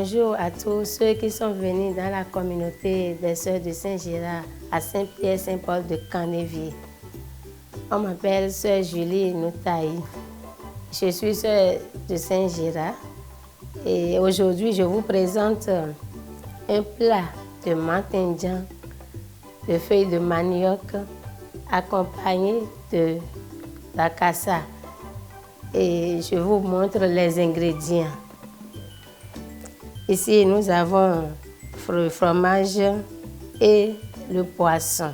Bonjour à tous ceux qui sont venus dans la communauté des Sœurs de Saint-Gérard à Saint-Pierre-Saint-Paul de Canévier. On m'appelle Sœur Julie Noutaï. Je suis sœur de Saint-Gérard et aujourd'hui je vous présente un plat de menthe indien, de feuilles de manioc accompagné de la cassa. Et je vous montre les ingrédients. Ici, nous avons le fromage et le poisson.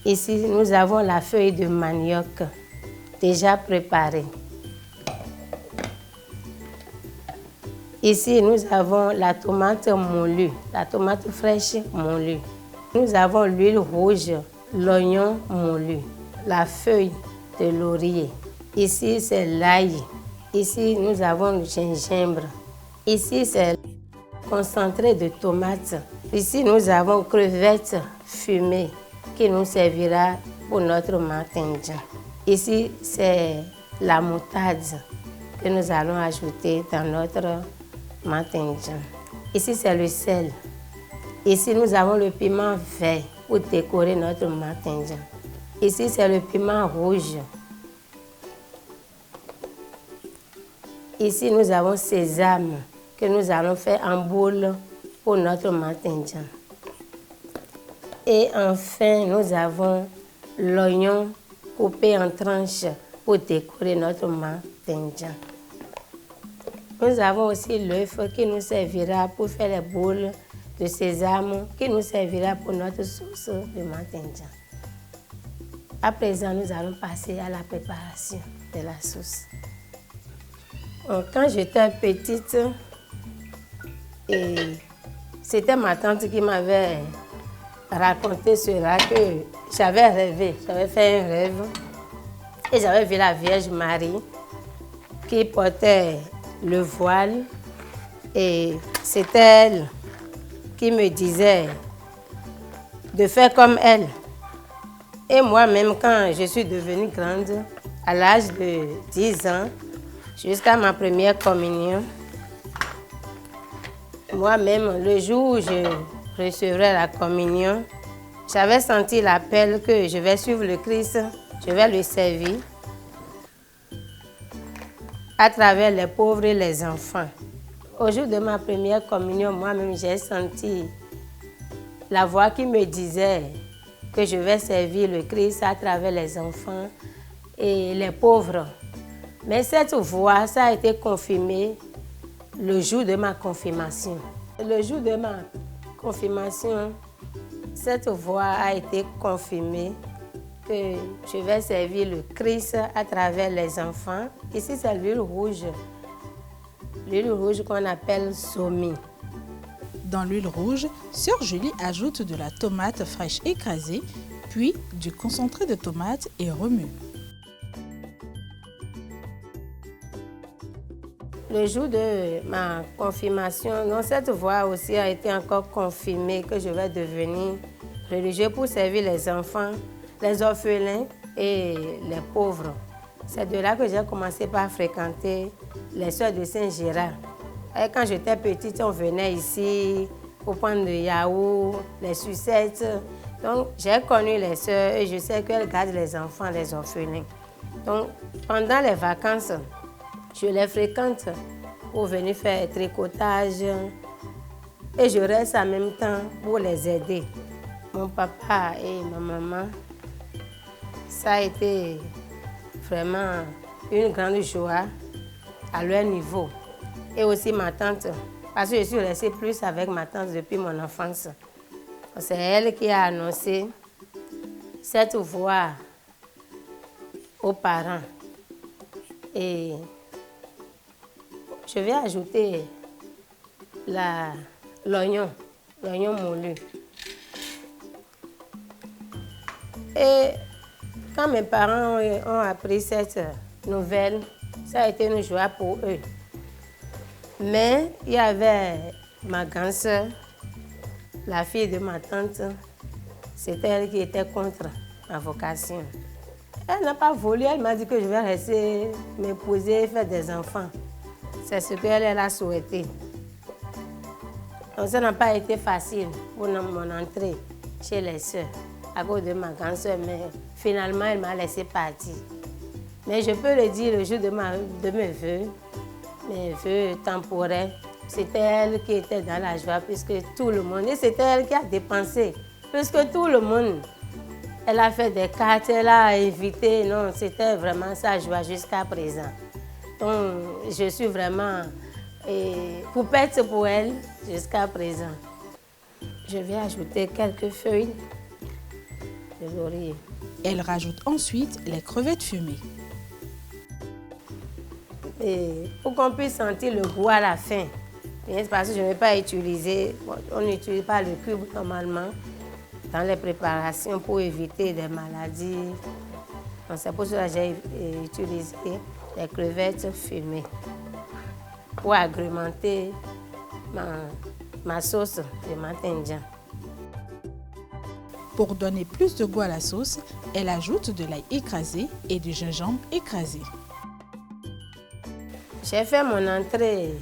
Ici, nous avons la feuille de manioc déjà préparée. Ici, nous avons la tomate moulue, la tomate fraîche moulue. Nous avons l'huile rouge, l'oignon moulu, la feuille de laurier. Ici, c'est l'ail. Ici, nous avons le gingembre. Ici, c'est concentré de tomates. Ici, nous avons crevettes fumées qui nous servira pour notre menthe indien. Ici, c'est la moutarde que nous allons ajouter dans notre menthe indien. Ici, c'est le sel. Ici, nous avons le piment vert pour décorer notre menthe indien. Ici, c'est le piment rouge. Ici, nous avons sésame que nous allons faire en boule pour notre menthe indien. Et enfin, nous avons l'oignon coupé en tranches pour décorer notre menthe indien. Nous avons aussi l'œuf qui nous servira pour faire les boules de sésame qui nous servira pour notre sauce de menthe indien. À présent, nous allons passer à la préparation de la sauce. Quand j'étais petite, c'était ma tante qui m'avait raconté cela, que j'avais rêvé, j'avais fait un rêve et j'avais vu la Vierge Marie qui portait le voile et c'était elle qui me disait de faire comme elle. Et moi-même, quand je suis devenue grande, à l'âge de 10 ans, jusqu'à ma première communion, moi-même, le jour où je recevrai la communion, j'avais senti l'appel que je vais suivre le Christ, je vais le servir à travers les pauvres et les enfants. Au jour de ma première communion, moi-même, j'ai senti la voix qui me disait que je vais servir le Christ à travers les enfants et les pauvres. Mais cette voix, ça a été confirmé le jour de ma confirmation. Le jour de ma confirmation, cette voix a été confirmée que je vais servir le Christ à travers les enfants. Ici, c'est l'huile rouge qu'on appelle somi. Dans l'huile rouge, Sœur Julie ajoute de la tomate fraîche écrasée, puis du concentré de tomate et remue. Le jour de ma confirmation, cette voix aussi a été encore confirmée que je vais devenir religieux pour servir les enfants, les orphelins et les pauvres. C'est de là que j'ai commencé par fréquenter les Sœurs de Saint-Gérard. Et quand j'étais petite, on venait ici pour prendre le yaourt, les sucettes. Donc, j'ai connu les sœurs et je sais qu'elles gardent les enfants, les orphelins. Donc, pendant les vacances, je les fréquente pour venir faire tricotage et je reste en même temps pour les aider. Mon papa et ma maman, ça a été vraiment une grande joie à leur niveau. Et aussi ma tante, parce que je suis restée plus avec ma tante depuis mon enfance. C'est elle qui a annoncé cette voix aux parents. Et je vais ajouter l'oignon moulu. Et quand mes parents ont appris cette nouvelle, ça a été une joie pour eux. Mais il y avait ma grande sœur, la fille de ma tante, c'était elle qui était contre ma vocation. Elle n'a pas voulu, elle m'a dit que je vais rester m'épouser, faire des enfants. C'est ce qu'elle a souhaité. Donc ça n'a pas été facile pour mon entrée chez les sœurs à cause de ma grande sœur, mais finalement elle m'a laissé partir. Mais je peux le dire le jour de mes vœux temporaires, c'était elle qui était dans la joie puisque tout le monde, et c'était elle qui a dépensé, puisque tout le monde, elle a fait des cartes, elle a invité, non, c'était vraiment sa joie jusqu'à présent. Donc je suis vraiment poupette pour elle jusqu'à présent. Je vais ajouter quelques feuilles de laurier. Elle rajoute ensuite les crevettes fumées. Et pour qu'on puisse sentir le goût à la fin, parce que je ne vais pas utiliser, on n'utilise pas le cube normalement dans les préparations pour éviter des maladies. C'est pour cela que j'ai utilisé les crevettes fumées pour agrémenter ma sauce de tomate indien. Pour donner plus de goût à la sauce, elle ajoute de l'ail écrasé et du gingembre écrasé. J'ai fait mon entrée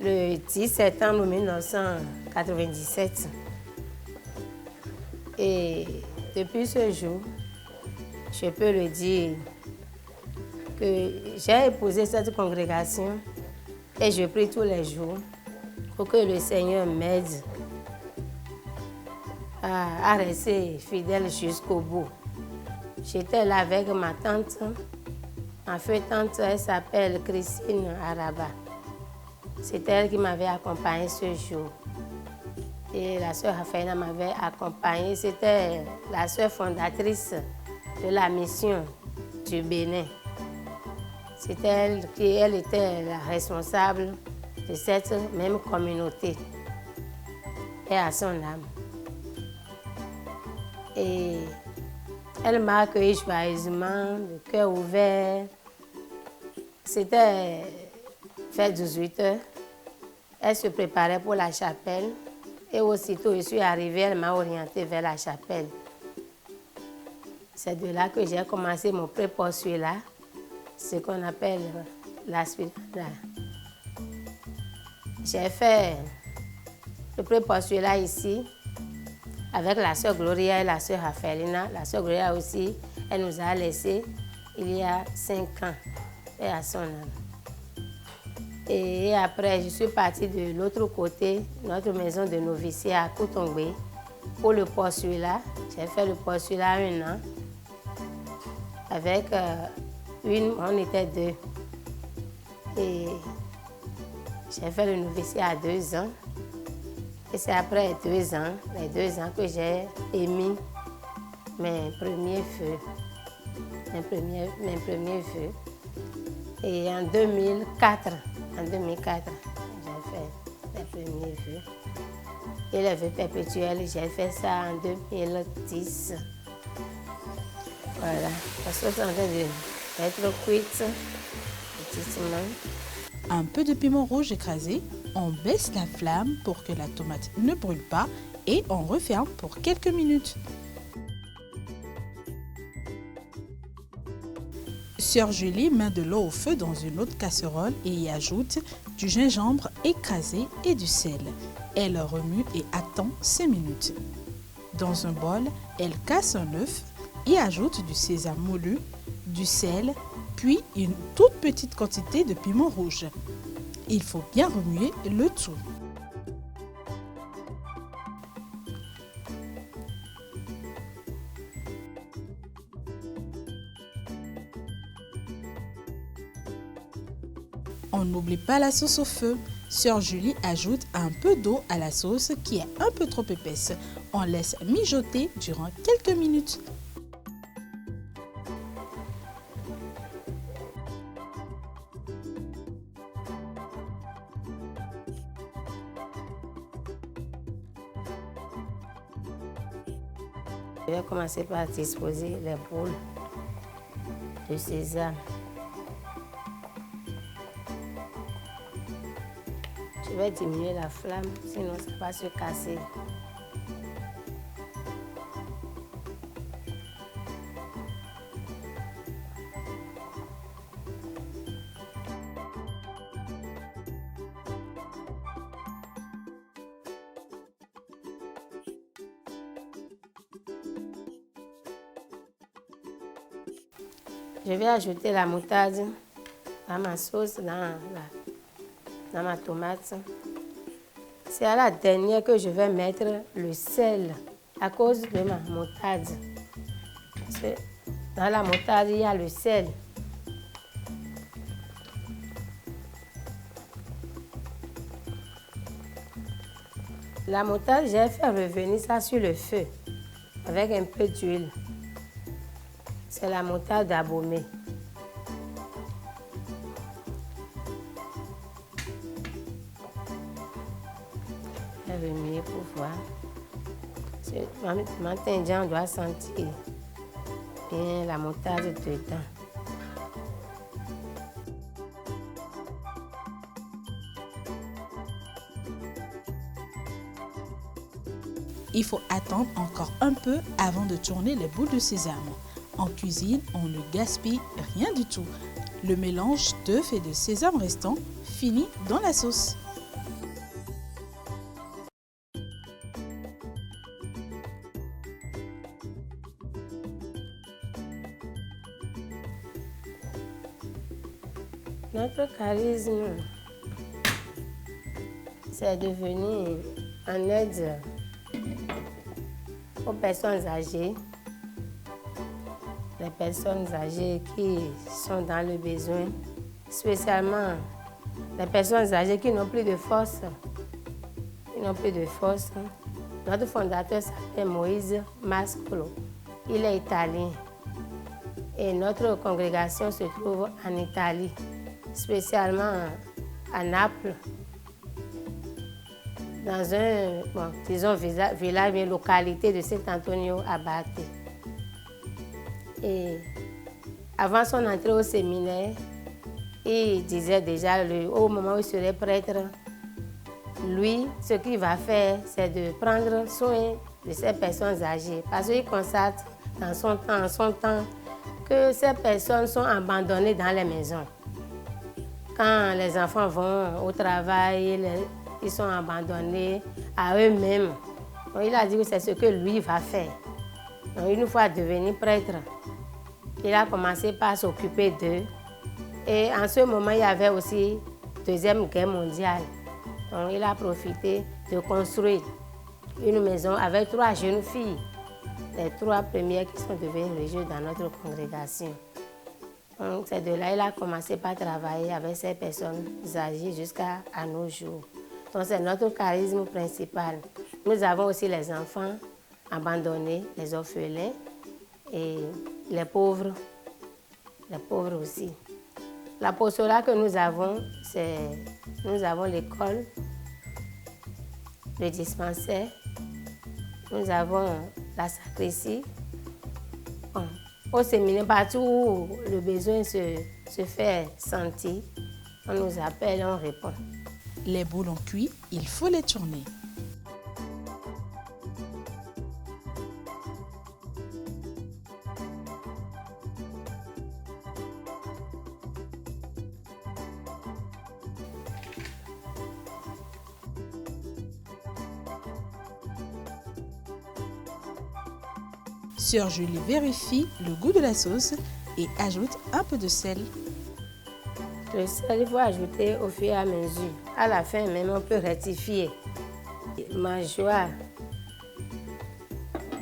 le 10 septembre 1997. Et depuis ce jour, je peux le dire que j'ai épousé cette congrégation et je prie tous les jours pour que le Seigneur m'aide à rester fidèle jusqu'au bout. J'étais là avec ma tante. Ma feu tante, elle s'appelle Christine Araba. C'est elle qui m'avait accompagnée ce jour. Et la sœur Raphaël m'avait accompagnée. C'était la sœur fondatrice de la mission du Bénin. C'était elle qui était la responsable de cette même communauté. Et à son âme. Et elle m'a accueilli joyeusement, le cœur ouvert. C'était vers 18 h. Elle se préparait pour la chapelle. Et aussitôt je suis arrivée, elle m'a orientée vers la chapelle. C'est de là que j'ai commencé mon pré-postulat, ce qu'on appelle l'aspirant. J'ai fait le pré-postulat ici avec la sœur Gloria et la sœur Raphaëlina. La sœur Gloria aussi, elle nous a laissés il y a 5 ans, et à son âme. Et après, je suis partie de l'autre côté, notre maison de noviciat à Koutongbe, pour le postulat. J'ai fait le postulat 1 an. Avec on était 2. Et j'ai fait le noviciat à 2 ans. Et c'est après 2 ans, les 2 ans que j'ai émis mes premiers vœux. Mes premiers vœux. Et en 2004, j'ai fait les premiers vœux. Et les vœux perpétuels, j'ai fait ça en 2010. Voilà, la sauce est en train d'être cuite petitement. Un peu de piment rouge écrasé, on baisse la flamme pour que la tomate ne brûle pas et on referme pour quelques minutes. Sœur Julie met de l'eau au feu dans une autre casserole et y ajoute du gingembre écrasé et du sel. Elle remue et attend 5 minutes. Dans un bol, elle casse un œuf, y ajoute du sésame moulu, du sel, puis une toute petite quantité de piment rouge. Il faut bien remuer le tout. On n'oublie pas la sauce au feu. Sœur Julie ajoute un peu d'eau à la sauce qui est un peu trop épaisse. On laisse mijoter durant quelques minutes. Je vais commencer par disposer les boules de sésame. Je vais diminuer la flamme, sinon ça va se casser. Je vais ajouter la moutarde dans ma sauce, dans ma tomate. C'est à la dernière que je vais mettre le sel à cause de ma moutarde. Parce que dans la moutarde, il y a le sel. La moutarde, j'ai fait revenir ça sur le feu avec un peu d'huile. C'est la moutarde abômée. Je vais remuer pour voir. Maintenant, on doit sentir bien la moutarde dedans. Il faut attendre encore un peu avant de tourner les boules de sésame. En cuisine, on ne gaspille rien du tout. Le mélange d'œufs et de sésame restant finit dans la sauce. Notre charisme, c'est de venir en aide aux personnes âgées, les personnes âgées qui sont dans le besoin, spécialement les personnes âgées qui n'ont plus de force. Notre fondateur s'appelle Moïse Mascolo. Il est italien et notre congrégation se trouve en Italie, spécialement à Naples, dans un village, une localité de Saint-Antonio Abate. Et avant son entrée au séminaire, il disait déjà, au moment où il serait prêtre, lui, ce qu'il va faire, c'est de prendre soin de ces personnes âgées. Parce qu'il constate en son temps, que ces personnes sont abandonnées dans les maisons. Quand les enfants vont au travail, ils sont abandonnés à eux-mêmes. Donc, il a dit que c'est ce que lui va faire. Donc, une fois devenu prêtre, il a commencé par s'occuper d'eux. Et en ce moment, il y avait aussi la Deuxième Guerre mondiale. Donc, il a profité de construire une maison avec 3 jeunes filles, les 3 premières qui sont devenues religieuses dans notre congrégation. Donc, c'est de là qu'il a commencé par travailler avec ces personnes âgées jusqu'à nos jours. Donc, c'est notre charisme principal. Nous avons aussi les enfants abandonnés, les orphelins et les pauvres aussi. L'apostolat que nous avons, nous avons l'école, le dispensaire, nous avons la sacristie. Bon, au séminaire, partout où le besoin se fait sentir, on nous appelle et on répond. Les boules ont cuit, il faut les tourner. Sœur Julie vérifie le goût de la sauce et ajoute un peu de sel. Le sel, il faut ajouter au fur et à mesure. À la fin, même, on peut rectifier. Ma joie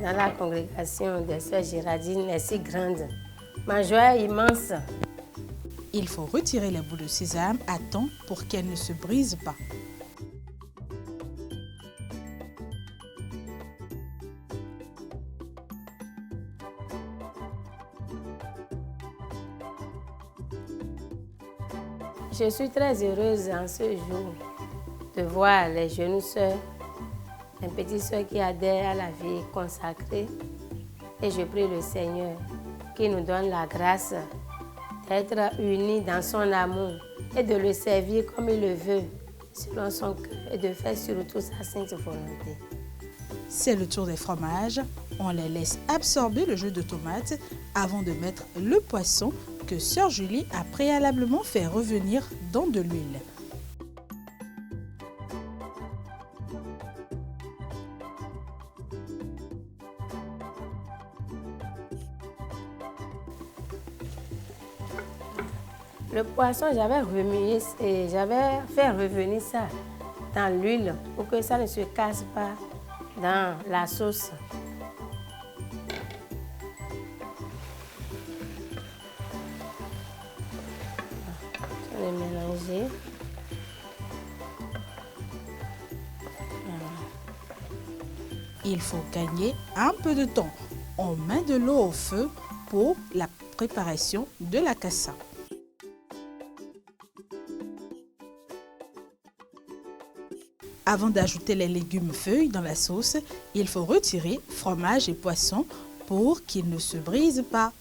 dans la congrégation des Sœurs Géraldines est si grande. Ma joie est immense. Il faut retirer les boules de sésame à temps pour qu'elles ne se brisent pas. Je suis très heureuse en ce jour de voir les jeunes sœurs, les petites sœurs qui adhèrent à la vie consacrée. Et je prie le Seigneur qui nous donne la grâce d'être unis dans son amour et de le servir comme il le veut, selon son cœur, et de faire surtout sa sainte volonté. C'est le tour des fromages. On les laisse absorber le jus de tomate avant de mettre le poisson que Sœur Julie a préalablement fait revenir dans de l'huile. Le poisson, j'avais remué et j'avais fait revenir ça dans l'huile pour que ça ne se casse pas dans la sauce. Je vais mélanger. Il faut gagner un peu de temps. On met de l'eau au feu pour la préparation de la cassa. Avant d'ajouter les légumes feuilles dans la sauce, il faut retirer fromage et poisson pour qu'ils ne se brisent pas.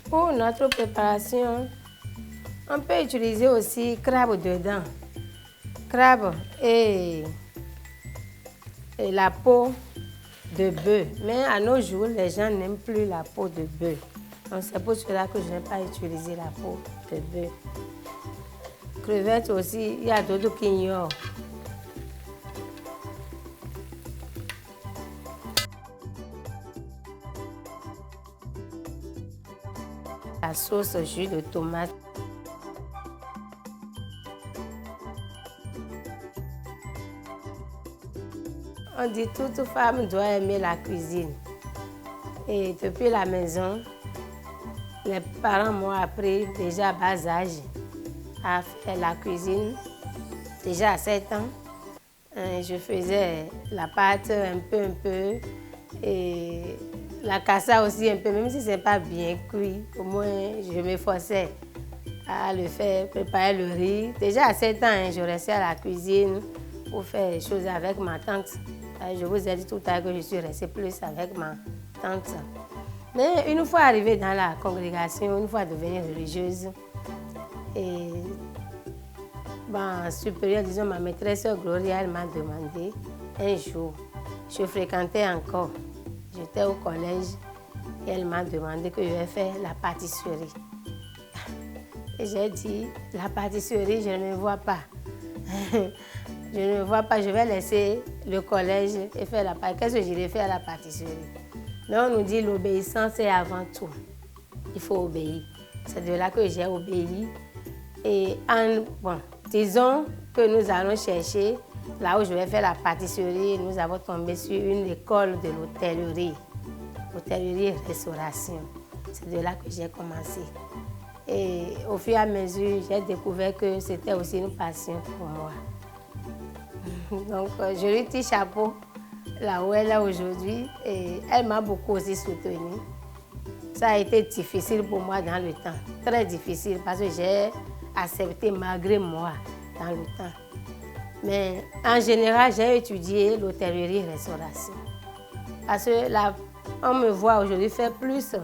Pour notre préparation, on peut utiliser aussi crabe dedans. Crabe et la peau de bœuf. Mais à nos jours, les gens n'aiment plus la peau de bœuf. Donc c'est pour cela que je n'ai pas utilisé la peau de bœuf. Crevettes aussi, il y a d'autres qui ignorent. La sauce jus de tomate. On dit que toute femme doit aimer la cuisine. Et depuis la maison, les parents m'ont appris déjà à bas âge à faire la cuisine. Déjà à 7 ans, je faisais la pâte un peu et la cassa aussi un peu, même si ce n'est pas bien cuit. Au moins, je m'efforçais à le faire, préparer le riz. Déjà à 7 ans, je restais à la cuisine pour faire des choses avec ma tante. Je vous ai dit tout à l'heure que je suis restée plus avec ma tante. Mais une fois arrivée dans la congrégation, une fois devenue religieuse, et supérieure, disons ma maîtresse Gloria, elle m'a demandé un jour, je fréquentais encore, j'étais au collège, et elle m'a demandé que je vais faire la pâtisserie. Et j'ai dit, la pâtisserie, je ne me vois pas. Je ne me vois pas, je vais laisser le collège et faire la pâtisserie. Qu'est-ce que j'irai faire à la pâtisserie? Mais on nous dit l'obéissance est avant tout. Il faut obéir. C'est de là que j'ai obéi. Et disons que nous allons chercher, là où je vais faire la pâtisserie, nous avons tombé sur une école de l'hôtellerie. Hôtellerie et restauration. C'est de là que j'ai commencé. Et au fur et à mesure, j'ai découvert que c'était aussi une passion pour moi. Donc, je lui tire chapeau là où elle est aujourd'hui et elle m'a beaucoup aussi soutenue. Ça a été difficile pour moi dans le temps, très difficile parce que j'ai accepté malgré moi dans le temps. Mais en général, j'ai étudié l'hôtellerie et restauration. Parce que là, on me voit aujourd'hui faire plus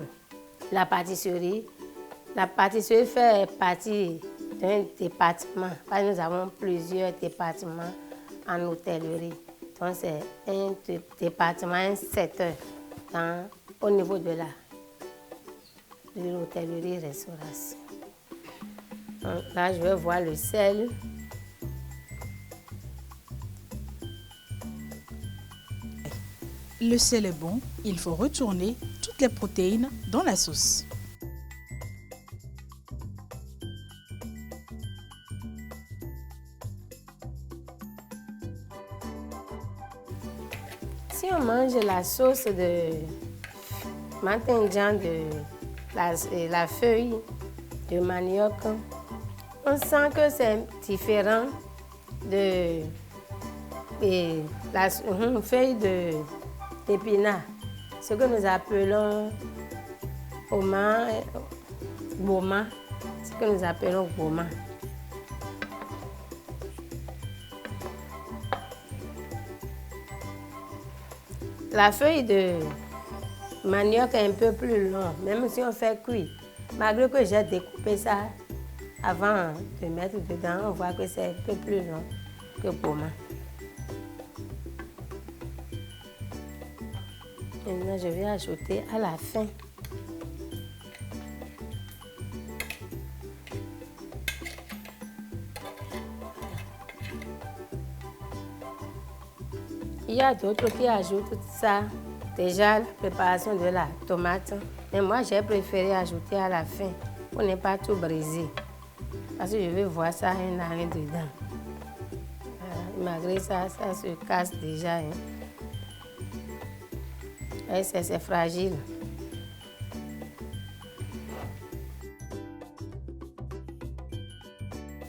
la pâtisserie. La pâtisserie fait partie d'un département. Parce que nous avons plusieurs départements en hôtellerie. Donc c'est un département, un secteur au niveau de l'hôtellerie et restauration. Donc là, je vais voir le sel. Le sel est bon, il faut retourner toutes les protéines dans la sauce. Si on mange la sauce de matinjan, la feuille de manioc, on sent que c'est différent de la feuille d'épinard, ce que nous appelons boma, ce que nous appelons boma. La feuille de manioc est un peu plus longue, même si on fait cuire. Malgré que j'ai découpé ça avant de mettre dedans, on voit que c'est un peu plus long que boma. Maintenant, je vais ajouter à la fin Il y a d'autres qui ajoutent ça, déjà la préparation de la tomate. Mais moi, j'ai préféré ajouter à la fin pour ne pas tout briser. Parce que je veux voir ça un arrêt dedans. Malgré ça, ça se casse déjà. Hein. C'est fragile.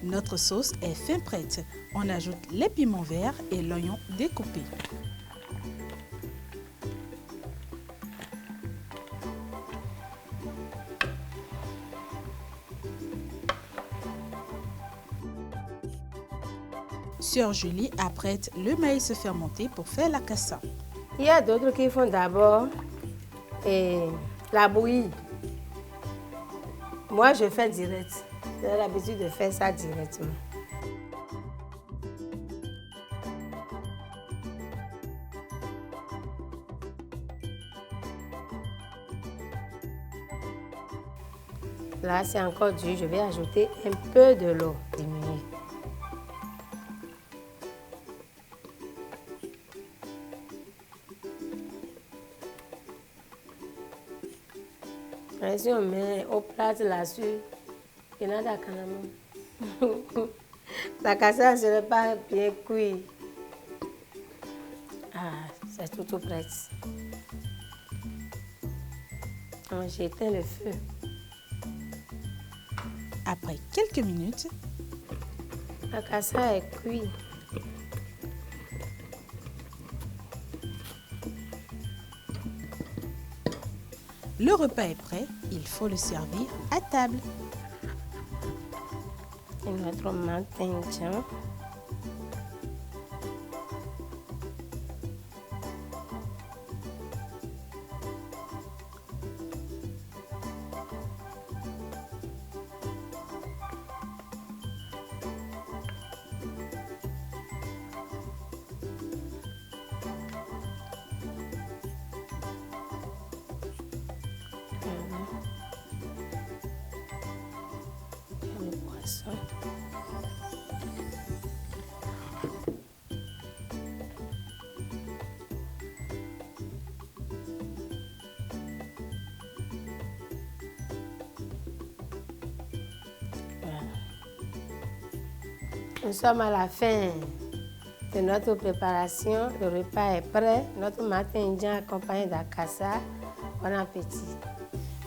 Notre sauce est fin prête. On ajoute les piments verts et l'oignon découpé. Sœur Julie apprête le maïs fermenté pour faire la cassa. Il y a d'autres qui font d'abord la bouillie. Moi, je fais direct. J'ai l'habitude de faire ça directement. Là, c'est encore dur. Je vais ajouter un peu de l'eau diminuée. Et si on met au plat là-dessus, il y en a d'accord. La cassa ne serait pas bien cuite. Ah, c'est tout prêt. J'éteins le feu. Après quelques minutes, la cassa est cuite. le repas est prêt, il faut le servir à table. Et notre matin, le poisson. Voilà. Nous sommes à la fin de notre préparation. Le repas est prêt. Notre matin indien accompagné d'akassa. Bon appétit.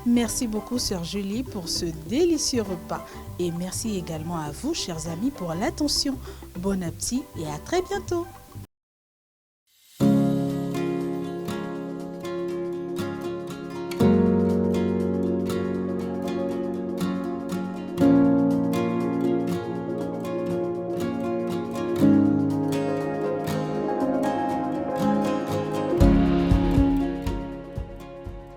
Merci beaucoup, Sœur Julie, pour ce délicieux repas. Et merci également à vous, chers amis, pour l'attention. Bon appétit et à très bientôt.